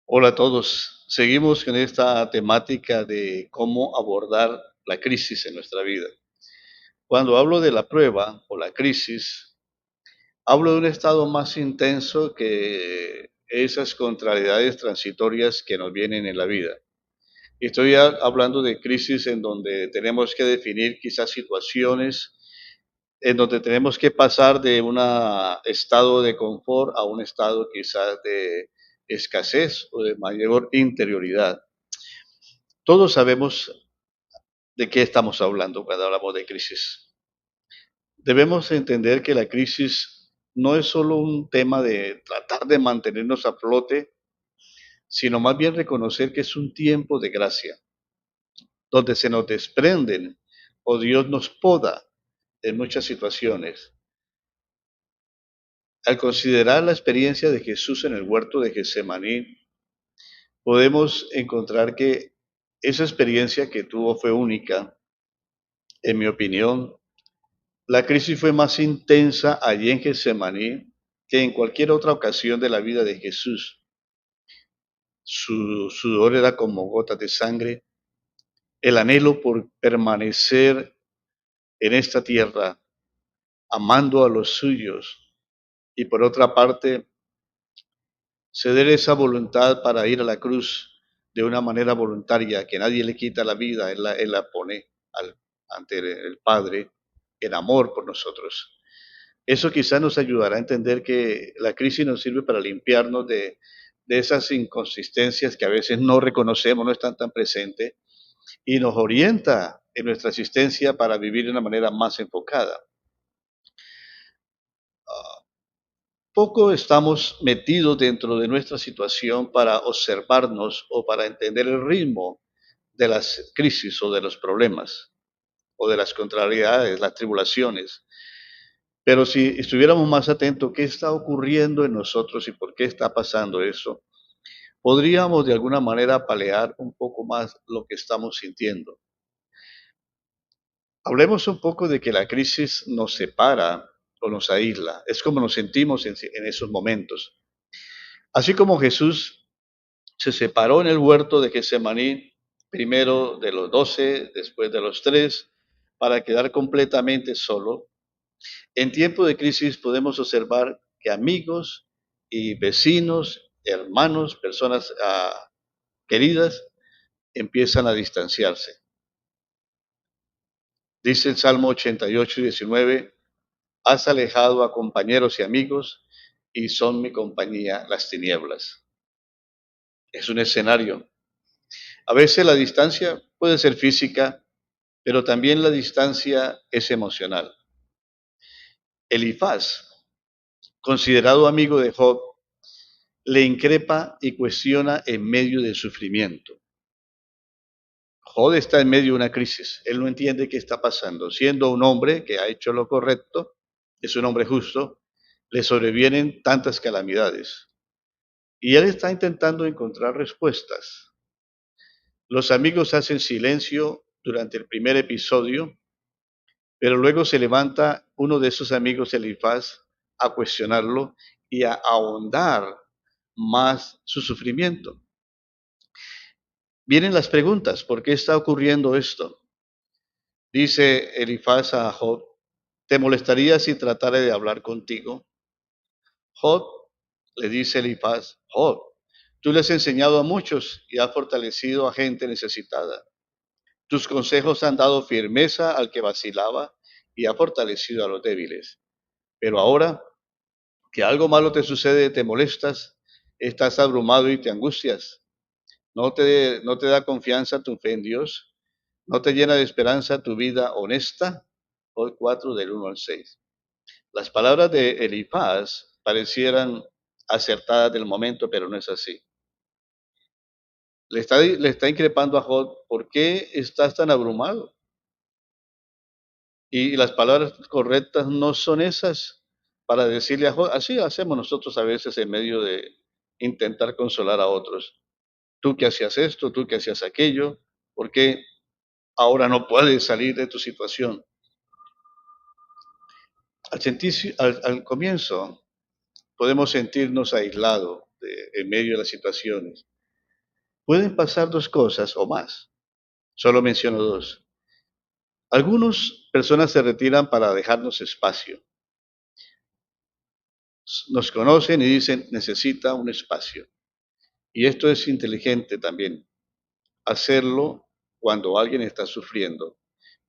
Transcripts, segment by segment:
Hola a todos. Seguimos con esta temática de cómo abordar la crisis en nuestra vida. Cuando hablo de la prueba o la crisis, hablo de un estado más intenso que esas contrariedades transitorias que nos vienen en la vida. Y estoy hablando de crisis en donde tenemos que definir quizás situaciones en donde tenemos que pasar de un estado de confort a un estado quizás de escasez o de mayor interioridad. Todos sabemos de qué estamos hablando cuando hablamos de crisis. Debemos entender que la crisis no es solo un tema de tratar de mantenernos a flote, sino más bien reconocer que es un tiempo de gracia, donde se nos desprenden o Dios nos poda en muchas situaciones. Al considerar la experiencia de Jesús en el huerto de Getsemaní, podemos encontrar que esa experiencia que tuvo fue única, en mi opinión. La crisis fue más intensa allí en Getsemaní que en cualquier otra ocasión de la vida de Jesús. Su sudor era como gotas de sangre, el anhelo por permanecer en esta tierra, amando a los suyos, y por otra parte, ceder esa voluntad para ir a la cruz de una manera voluntaria, que nadie le quita la vida, él la pone ante el Padre en amor por nosotros. Eso quizás nos ayudará a entender que la crisis nos sirve para limpiarnos de esas inconsistencias que a veces no reconocemos, no están tan presentes, y nos orienta en nuestra existencia para vivir de una manera más enfocada. Poco estamos metidos dentro de nuestra situación para observarnos o para entender el ritmo de las crisis o de los problemas o de las contrariedades, las tribulaciones. Pero si estuviéramos más atentos, ¿qué está ocurriendo en nosotros y por qué está pasando eso? Podríamos de alguna manera palear un poco más lo que estamos sintiendo. Hablemos un poco de que la crisis nos separa o nos aísla. Es como nos sentimos en esos momentos. Así como Jesús se separó en el huerto de Getsemaní, primero de los 12, después de los 3, para quedar completamente solo. En tiempo de crisis podemos observar que amigos y vecinos, hermanos, personas queridas, empiezan a distanciarse. Dice el Salmo 88:19, has alejado a compañeros y amigos y son mi compañía las tinieblas. Es un escenario. A veces la distancia puede ser física, pero también la distancia es emocional. Elifaz, considerado amigo de Job, le increpa y cuestiona en medio del sufrimiento. Job está en medio de una crisis. Él no entiende qué está pasando. Siendo un hombre que ha hecho lo correcto, es un hombre justo, le sobrevienen tantas calamidades. Y él está intentando encontrar respuestas. Los amigos hacen silencio durante el primer episodio, pero luego se levanta uno de esos amigos, Elifaz, a cuestionarlo y a ahondar más su sufrimiento. Vienen las preguntas, ¿por qué está ocurriendo esto? Dice Elifaz a Job, ¿te molestaría si tratara de hablar contigo? Job, le dice Elifaz, Job, tú le has enseñado a muchos y has fortalecido a gente necesitada. Tus consejos han dado firmeza al que vacilaba y ha fortalecido a los débiles. Pero ahora que algo malo te sucede, te molestas, estás abrumado y te angustias. ¿No te da confianza tu fe en Dios? ¿No te llena de esperanza tu vida honesta? Hoy 4 del 1 al 6. Las palabras de Elifaz parecieran acertadas del momento, pero no es así. Le está increpando a Job, ¿por qué estás tan abrumado? Y las palabras correctas no son esas para decirle a Job, así hacemos nosotros a veces en medio de intentar consolar a otros. Tú que hacías esto, tú que hacías aquello, ¿por qué ahora no puedes salir de tu situación? Al comienzo podemos sentirnos aislados en medio de las situaciones. Pueden pasar dos cosas o más. Solo menciono dos. Algunas personas se retiran para dejarnos espacio. Nos conocen y dicen, necesita un espacio. Y esto es inteligente también, hacerlo cuando alguien está sufriendo.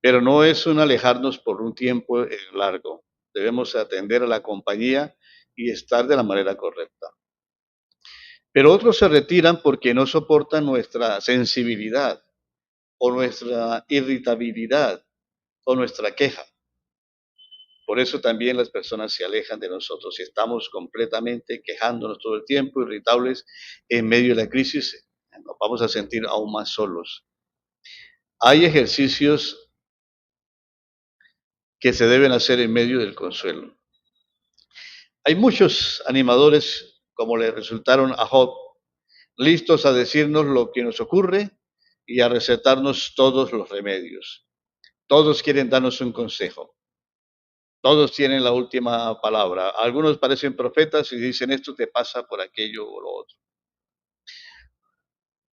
Pero no es un alejarnos por un tiempo largo. Debemos atender a la compañía y estar de la manera correcta. Pero otros se retiran porque no soportan nuestra sensibilidad o nuestra irritabilidad o nuestra queja. Por eso también las personas se alejan de nosotros. Si estamos completamente quejándonos todo el tiempo, irritables en medio de la crisis, nos vamos a sentir aún más solos. Hay ejercicios que se deben hacer en medio del consuelo. Hay muchos animadores, como le resultaron a Job, listos a decirnos lo que nos ocurre y a recetarnos todos los remedios. Todos quieren darnos un consejo. Todos tienen la última palabra. Algunos parecen profetas y dicen esto te pasa por aquello o lo otro.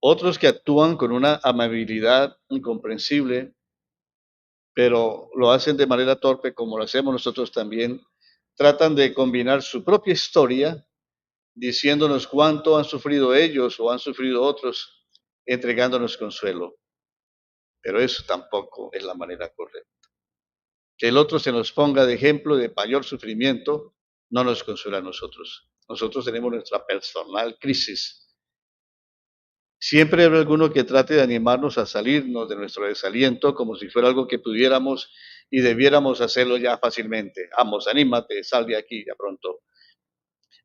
Otros que actúan con una amabilidad incomprensible, pero lo hacen de manera torpe como lo hacemos nosotros también. Tratan de combinar su propia historia diciéndonos cuánto han sufrido ellos o han sufrido otros, entregándonos consuelo. Pero eso tampoco es la manera correcta. Que el otro se nos ponga de ejemplo de mayor sufrimiento no nos consuela a nosotros. Nosotros tenemos nuestra personal crisis. Siempre habrá alguno que trate de animarnos a salirnos de nuestro desaliento como si fuera algo que pudiéramos y debiéramos hacerlo ya fácilmente. Vamos, anímate, sal de aquí ya pronto.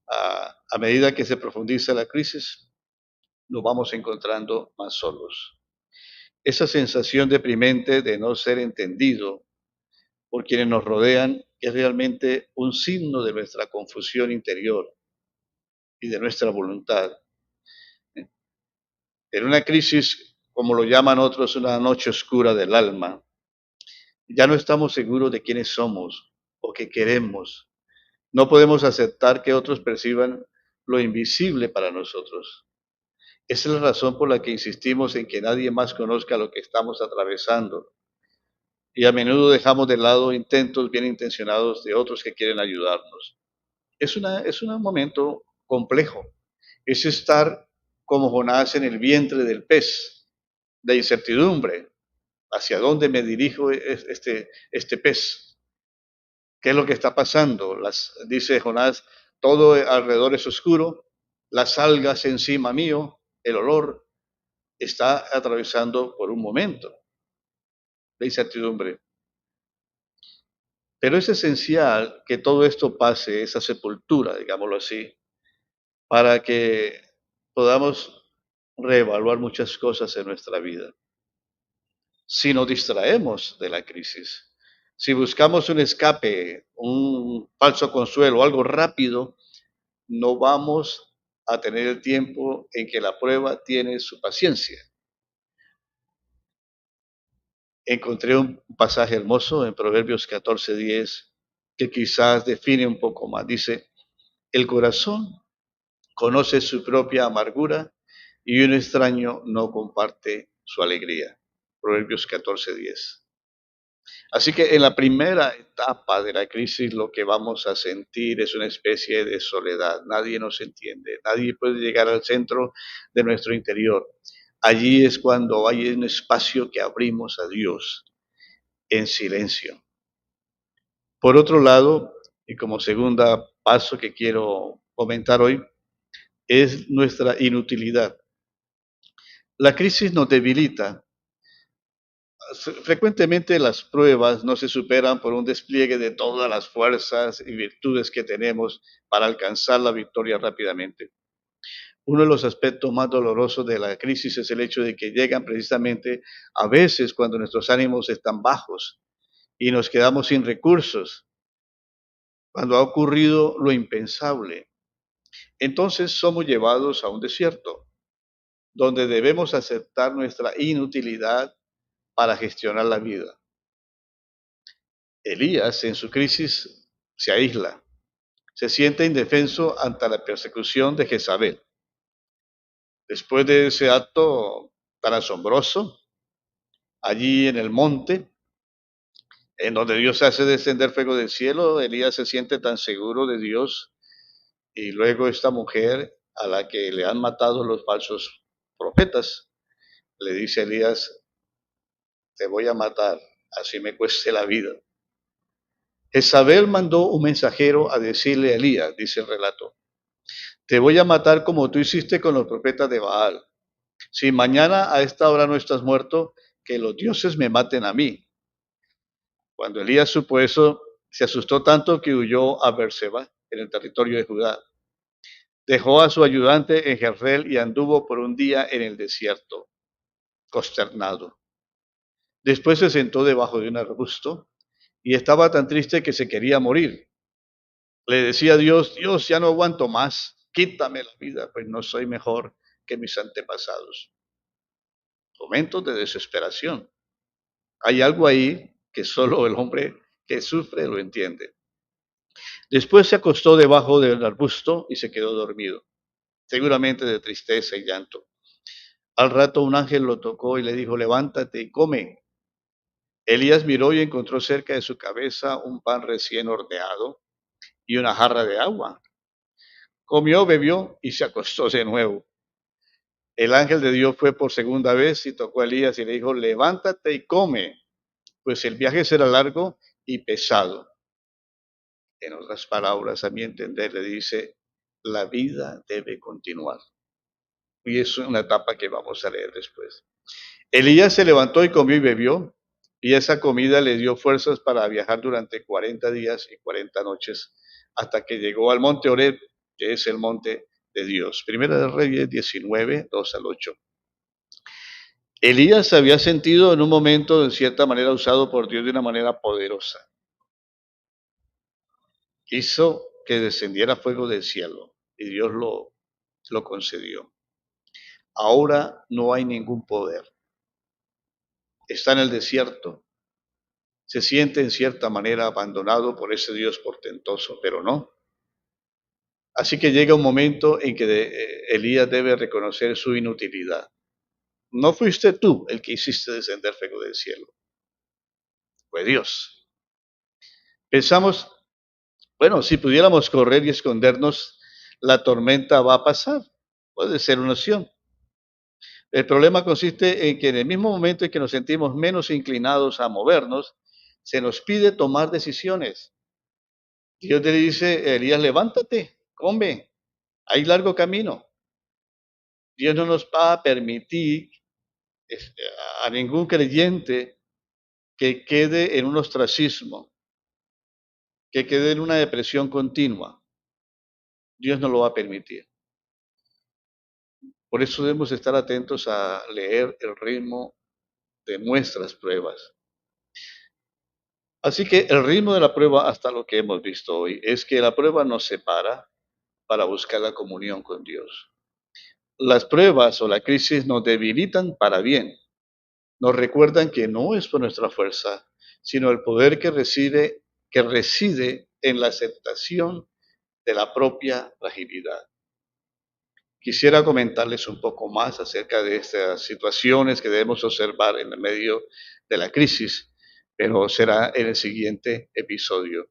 A medida que se profundiza la crisis, nos vamos encontrando más solos. Esa sensación deprimente de no ser entendido por quienes nos rodean es realmente un signo de nuestra confusión interior y de nuestra voluntad. En una crisis, como lo llaman otros, una noche oscura del alma, ya no estamos seguros de quiénes somos o qué queremos. No podemos aceptar que otros perciban lo invisible para nosotros. Esa es la razón por la que insistimos en que nadie más conozca lo que estamos atravesando. Y a menudo dejamos de lado intentos bien intencionados de otros que quieren ayudarnos. Es un momento complejo. Es estar como Jonás en el vientre del pez, de incertidumbre. ¿Hacia dónde me dirijo este pez? ¿Qué es lo que está pasando? Dice Jonás, todo alrededor es oscuro, las algas encima mío, el olor está atravesando por un momento de incertidumbre. Pero es esencial que todo esto pase, esa sepultura, digámoslo así, para que podamos reevaluar muchas cosas en nuestra vida. Si nos distraemos de la crisis, si buscamos un escape, un falso consuelo, algo rápido, no vamos a tener el tiempo en que la prueba tiene su paciencia. Encontré un pasaje hermoso en Proverbios 14:10 que quizás define un poco más. Dice, el corazón conoce su propia amargura y un extraño no comparte su alegría. Proverbios 14:10. Así que en la primera etapa de la crisis lo que vamos a sentir es una especie de soledad. Nadie nos entiende, nadie puede llegar al centro de nuestro interior. Allí es cuando hay un espacio que abrimos a Dios en silencio. Por otro lado, y como segunda paso que quiero comentar hoy, es nuestra inutilidad. La crisis nos debilita. Frecuentemente las pruebas no se superan por un despliegue de todas las fuerzas y virtudes que tenemos para alcanzar la victoria rápidamente. Uno de los aspectos más dolorosos de la crisis es el hecho de que llegan precisamente a veces cuando nuestros ánimos están bajos y nos quedamos sin recursos, cuando ha ocurrido lo impensable. Entonces somos llevados a un desierto, donde debemos aceptar nuestra inutilidad para gestionar la vida. Elías, en su crisis, se aísla, se siente indefenso ante la persecución de Jezabel. Después de ese acto tan asombroso, allí en el monte, en donde Dios hace descender fuego del cielo, Elías se siente tan seguro de Dios y luego esta mujer a la que le han matado los falsos profetas, le dice a Elías, te voy a matar, así me cueste la vida. Jezabel mandó un mensajero a decirle a Elías, dice el relato, te voy a matar como tú hiciste con los profetas de Baal. Si mañana a esta hora no estás muerto, que los dioses me maten a mí. Cuando Elías supo eso, se asustó tanto que huyó a Beerseba, en el territorio de Judá. Dejó a su ayudante en Jezreel y anduvo por un día en el desierto, consternado. Después se sentó debajo de un arbusto y estaba tan triste que se quería morir. Le decía a Dios, Dios, ya no aguanto más, quítame la vida, pues no soy mejor que mis antepasados. Momentos de desesperación. Hay algo ahí que solo el hombre que sufre lo entiende. Después se acostó debajo del arbusto y se quedó dormido, seguramente de tristeza y llanto. Al rato un ángel lo tocó y le dijo, levántate y come. Elías miró y encontró cerca de su cabeza un pan recién horneado y una jarra de agua. Comió, bebió y se acostó de nuevo. El ángel de Dios fue por segunda vez y tocó a Elías y le dijo, levántate y come, pues el viaje será largo y pesado. En otras palabras, a mi entender, le dice, la vida debe continuar. Y es una etapa que vamos a leer después. Elías se levantó y comió y bebió, y esa comida le dio fuerzas para viajar durante 40 días y 40 noches, hasta que llegó al monte Horeb, que es el monte de Dios. Primera de Reyes 19, 2 al 8. Elías se había sentido en un momento, de cierta manera, usado por Dios de una manera poderosa. Hizo que descendiera fuego del cielo y Dios lo concedió. Ahora no hay ningún poder. Está en el desierto. Se siente en cierta manera abandonado por ese Dios portentoso, pero no. Así que llega un momento en que Elías debe reconocer su inutilidad. No fuiste tú el que hiciste descender fuego del cielo, fue Dios. Pensamos, bueno, si pudiéramos correr y escondernos, la tormenta va a pasar. Puede ser una opción. El problema consiste en que en el mismo momento en que nos sentimos menos inclinados a movernos, se nos pide tomar decisiones. Dios le dice, Elías, levántate, come, hay largo camino. Dios no nos va a permitir este, a ningún creyente que quede en un ostracismo, que quede en una depresión continua. Dios no lo va a permitir. Por eso debemos estar atentos a leer el ritmo de nuestras pruebas. Así que el ritmo de la prueba, hasta lo que hemos visto hoy, es que la prueba nos separa para buscar la comunión con Dios. Las pruebas o la crisis nos debilitan para bien. Nos recuerdan que no es por nuestra fuerza, sino el poder que reside en la aceptación de la propia fragilidad. Quisiera comentarles un poco más acerca de estas situaciones que debemos observar en el medio de la crisis, pero será en el siguiente episodio.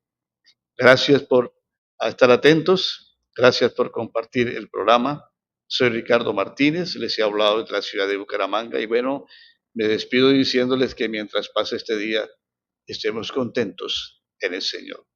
Gracias por estar atentos, gracias por compartir el programa. Soy Ricardo Martínez, les he hablado de la ciudad de Bucaramanga y bueno, me despido diciéndoles que mientras pase este día estemos contentos en el Señor.